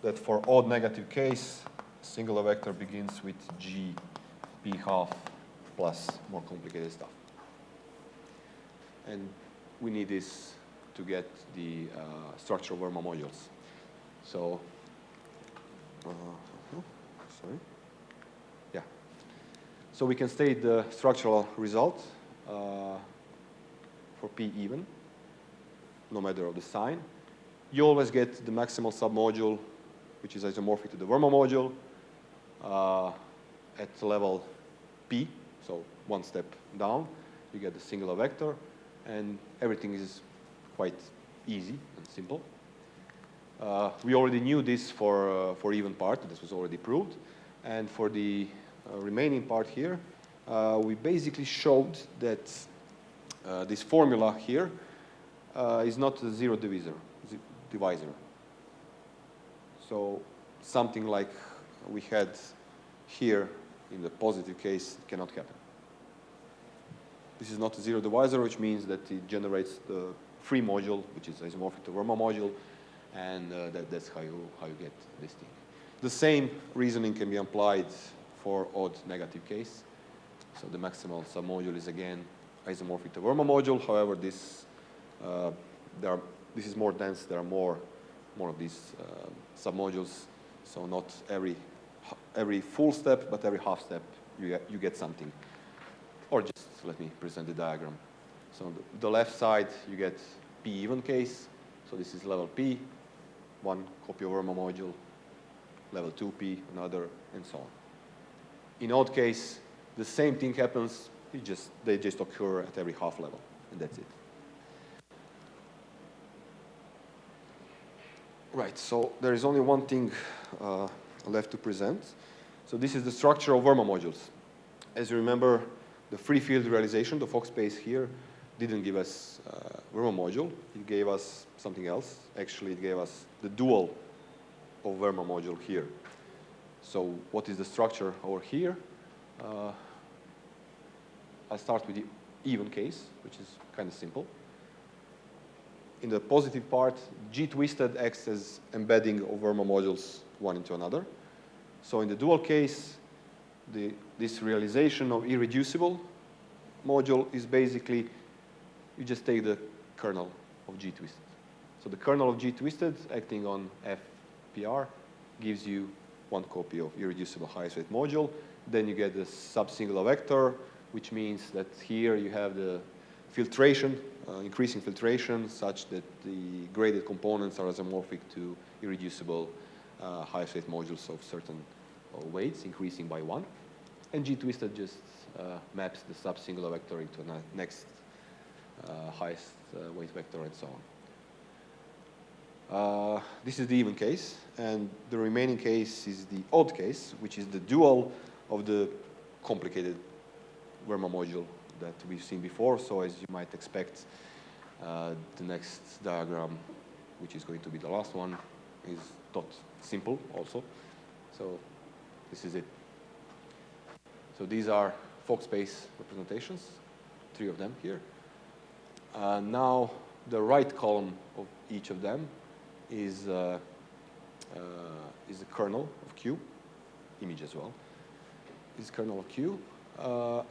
that for odd negative case, singular vector begins with G P half plus more complicated stuff. And we need this to get the structural Verma modules. So, sorry. Yeah. So we can state the structural result for P even, no matter of the sign. You always get the maximal submodule, which is isomorphic to the Verma module at level P, so one step down. You get the singular vector, and everything is quite easy and simple. We already knew this for even part. This was already proved. And for the remaining part here, we basically showed that this formula here is not a zero divisor. So something like we had here in the positive case cannot happen. This is not a zero divisor, which means that it generates the free module, which is isomorphic to Verma module, and that's how you get this thing. The same reasoning can be applied for odd negative case. So the maximal submodule is again isomorphic to Verma module. However, this is more dense. There are more of these submodules. So not every full step, but every half step you get something. Or just let me present the diagram. So on the left side, you get P even case. So this is level P, one copy of Verma module, level 2P, another, and so on. In odd case, the same thing happens. They just occur at every half level, and that's it. Right, so there is only one thing left to present. So this is the structure of Verma modules. As you remember, the free field realization, the Fock space here, didn't give us Verma module. It gave us something else. Actually, it gave us the dual of Verma module here. So what is the structure over here? I'll start with the even case, which is kind of simple. In the positive part, G-twisted acts as embedding of Verma modules one into another. So in the dual case, this realization of irreducible module is basically, you just take the kernel of G-twisted. So the kernel of G-twisted acting on FPR gives you one copy of irreducible highest weight module. Then you get the subsingular vector, which means that here you have the filtration, increasing filtration, such that the graded components are isomorphic to irreducible highest weight modules of certain weights, increasing by 1. And G-twisted just maps the subsingular vector into the next highest weight vector, and so on. This is the even case, and the remaining case is the odd case, which is the dual of the complicated Verma module that we've seen before. So as you might expect, the next diagram, which is going to be the last one, is not simple also. So this is it. So these are Fock space representations, 3 of them here. Now the right column of each of them is the kernel of Q, image as well, is kernel of Q.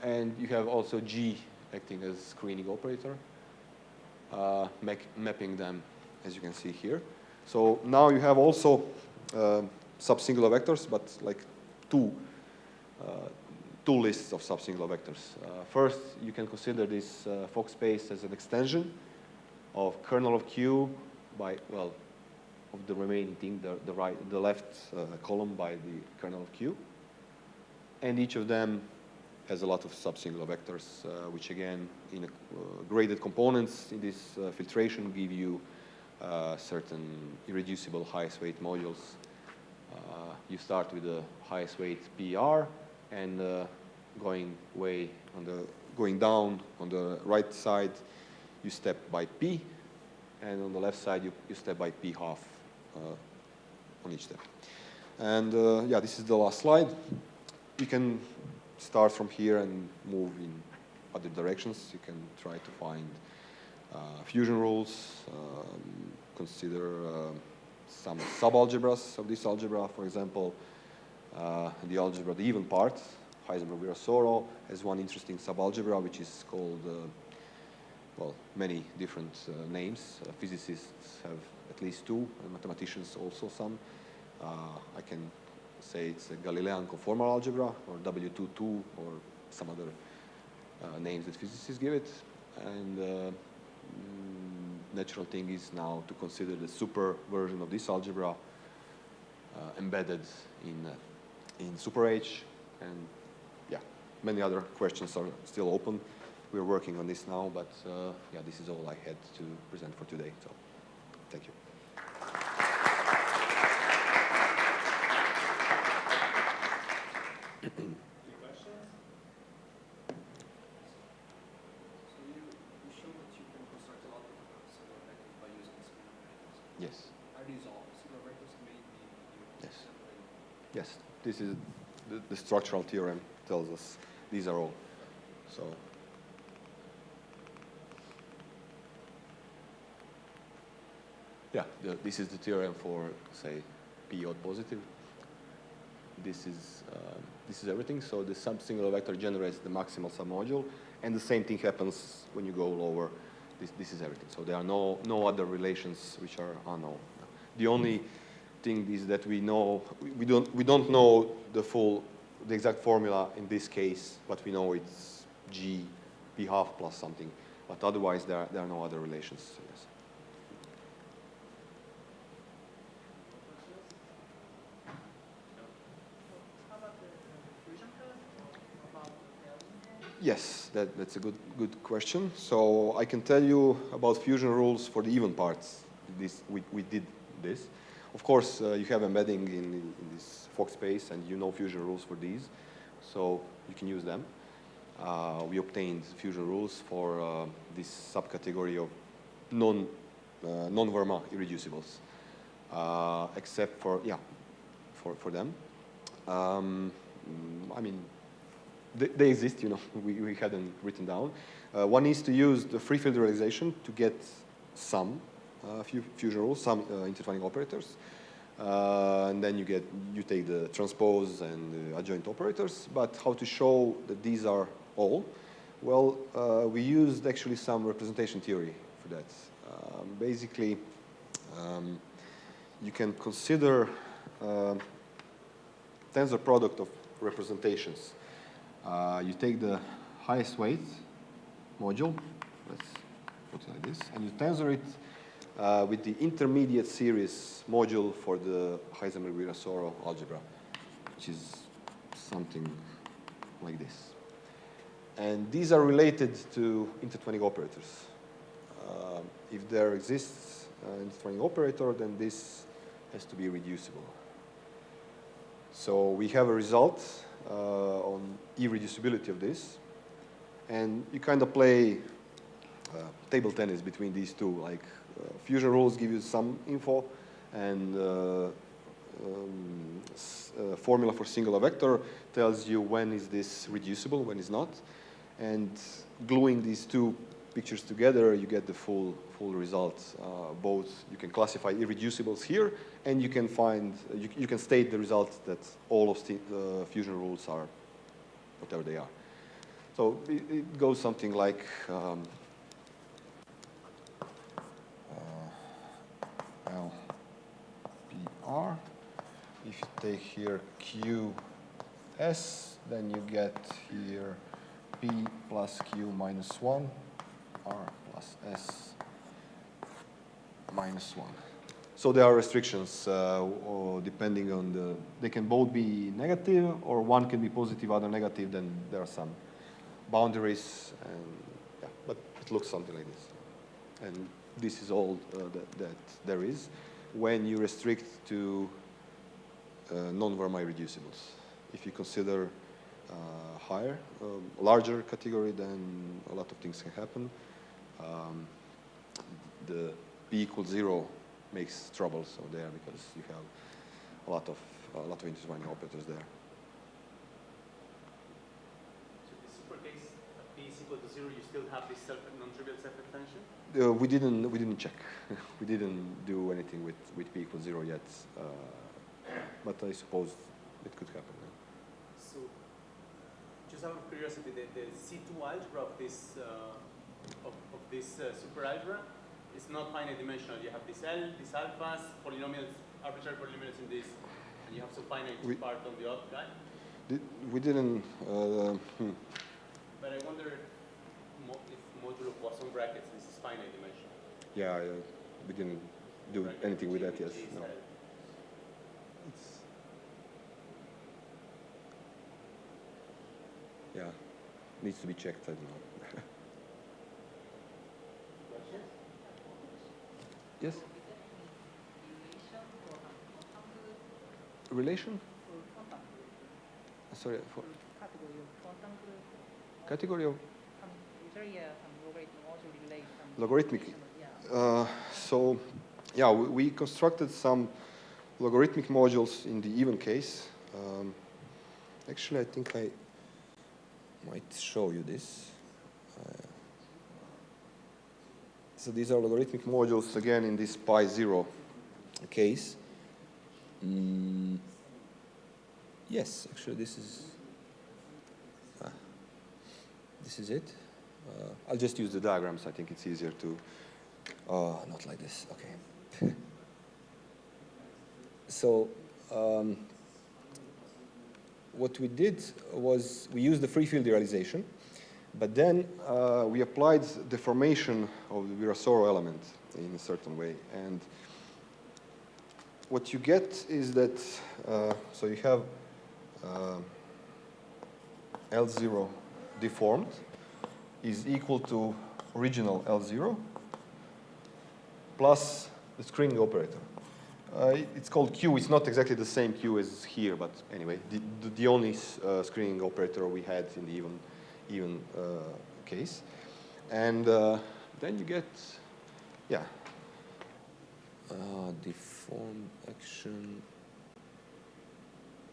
And you have also G acting as screening operator, mapping them, as you can see here. So now you have also subsingular vectors, but like two lists of subsingular vectors. First, you can consider this Fock space as an extension of kernel of Q by, well, of the remaining thing, the left column by the kernel of Q. And each of them has a lot of subsingular vectors, which again, in graded components in this filtration give you certain irreducible highest weight modules. You start with the highest weight PR, and going down on the right side, you step by P, and on the left side, you step by P half on each step. And yeah, this is the last slide. You can start from here and move in other directions. You can try to find fusion rules, consider some subalgebras of this algebra. For example, the algebra, the even part, Heisenberg-Virasoro, has one interesting subalgebra, which is called, well, many different names. Physicists have at least 2, and mathematicians also some. I can say it's a Galilean conformal algebra, or W22, or some other names that physicists give it. And natural thing is now to consider the super version of this algebra embedded in super H. And yeah, many other questions are still open. We're working on this now, but yeah, this is all I had to present for today. So thank you. Any questions? So you showed that you can construct a lot of singular vectors by using singular vectors. Yes. Are these all singular vectors made Yes. Yes. This is the structural theorem tells us these are all. So yeah, this is the theorem for, say, P odd positive. This is everything. So the subsingular vector generates the maximal submodule, and the same thing happens when you go lower. This is everything. So there are no other relations which are unknown. The only thing is that we don't know the exact formula in this case, but we know it's G P half plus something. But otherwise, there are no other relations. Yes. Yes, that's a good question. So I can tell you about fusion rules for the even parts. We did this. Of course, you have embedding in this Fock space, and you know fusion rules for these, so you can use them. we obtained fusion rules for this subcategory of non-Verma irreducibles, except for, yeah, for them. I mean, they exist, you know, we hadn't written down. One is to use the free field realization to get some fusion rules, some intertwining operators. And then you take the transpose and the adjoint operators. But how to show that these are all? Well, we used actually some representation theory for that. Basically, you can consider tensor product of representations. You take the highest weight module, let's put it like this, and you tensor it with the intermediate series module for the Heisenberg algebra, which is something like this. And these are related to intertwining operators. If there exists an intertwining operator, then this has to be reducible. So we have a result on irreducibility of this. And you kind of play table tennis between these two. Like fusion rules give you some info, and formula for singular vector tells you when is this reducible, when is not. And gluing these two pictures together, you get the full result. Both you can classify irreducibles here, and you can find you can state the result that all of the fusion rules are whatever they are. So it goes something like LPR. If you take here QS, then you get here P plus Q minus 1, R plus S minus 1. So there are restrictions depending on they can both be negative, or one can be positive, other negative, then there are some boundaries, and yeah, but it looks something like this. And this is all that there is when you restrict to non-Verma irreducibles. If you consider higher, larger category, then a lot of things can happen. The P equals 0 makes trouble, so there, because you have a lot of intertwining operators there. P is equal to 0, you still have this non-trivial self-extension? We didn't check. We didn't do anything with P equals 0 yet, but I suppose it could happen. So, just out of curiosity, the C2 algebra of this superalgebra is not finite dimensional. You have this L, these alphas, polynomials, arbitrary polynomials in this, and you have some finite part on the other guy. We didn't. But I wonder if modulo Poisson brackets, this is finite dimensional. Yeah, we didn't do anything with that, yes. No. Yeah, needs to be checked, I don't know. Yes? Relation? Sorry, for category of logarithmic. So, yeah, we constructed some logarithmic modules in the even case. Actually, I think I might show you this. So these are logarithmic modules, again, in this pi 0 case. Yes, actually, this is it. I'll just use the diagrams. I think it's easier to, not like this, okay. So what we did was we used the free field realization, but then we applied deformation of the Virasoro element in a certain way. And what you get is that, so you have L0 deformed is equal to original L0 plus the screening operator. It's called Q. It's not exactly the same Q as here, but anyway, the only screening operator we had in even case. And then you get, yeah, deformed action.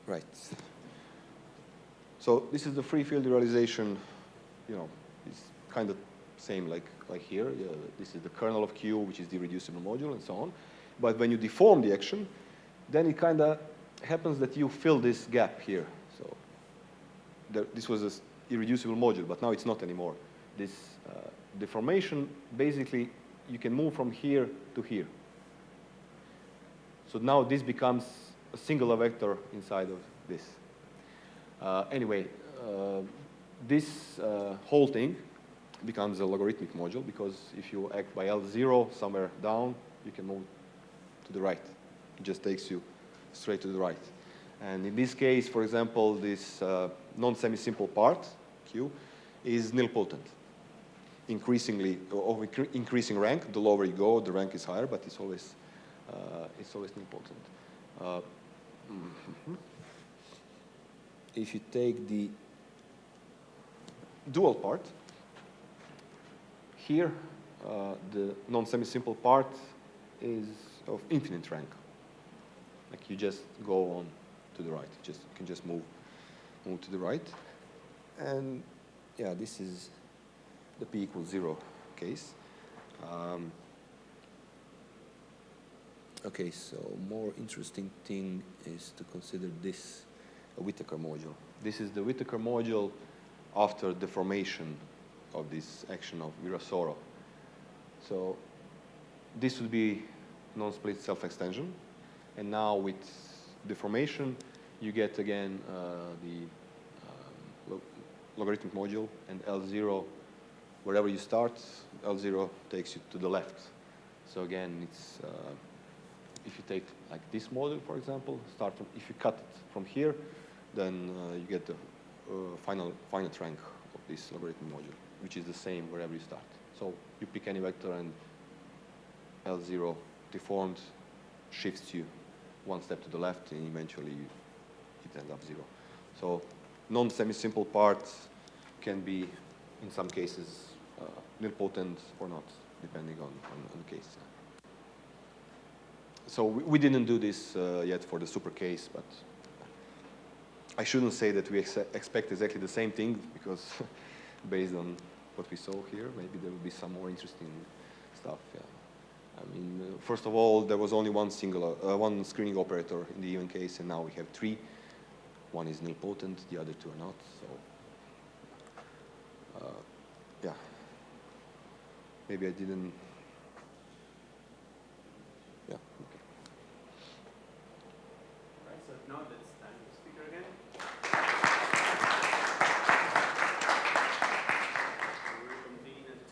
Right. So this is the free field realization, you know, it's kind of same like here. This is the kernel of Q, which is the irreducible module, and so on. But when you deform the action, then it kind of happens that you fill this gap here. So this was an irreducible module, but now it's not anymore. This deformation, basically, you can move from here to here. So now this becomes a singular vector inside of this. Anyway, this whole thing becomes a logarithmic module, because if you act by L0 somewhere down, you can move to the right. It just takes you straight to the right. And in this case, for example, this non-semi-simple part, Q, is nilpotent. Increasingly, of increasing rank, the lower you go, the rank is higher, but it's always nilpotent. If you take the dual part, here the non-semi-simple part is of infinite rank. Like you just go on to the right. You can just move to the right. And yeah, this is the p equals 0 case. Okay, so more interesting thing is to consider this a Whittaker module. This is the Whittaker module after deformation of this action of Virasoro. So this would be non-split self-extension. And now with deformation, you get again the logarithmic module, and L0, wherever you start, L0 takes you to the left. So again, it's if you take like this module, for example, if you cut it from here, then you get the finite rank of this logarithmic module, which is the same wherever you start. So you pick any vector, and L0 deformed shifts you one step to the left, and eventually it ends up 0. So non-semi-simple part can be, in some cases, nilpotent or not, depending on the case. So we didn't do this yet for the super case, but I shouldn't say that we expect exactly the same thing, because based on what we saw here, maybe there will be some more interesting stuff. Yeah. I mean, first of all, there was only one screening operator in the even case, and now we have 3. One is nilpotent, the other 2 are not. So, yeah. Maybe I didn't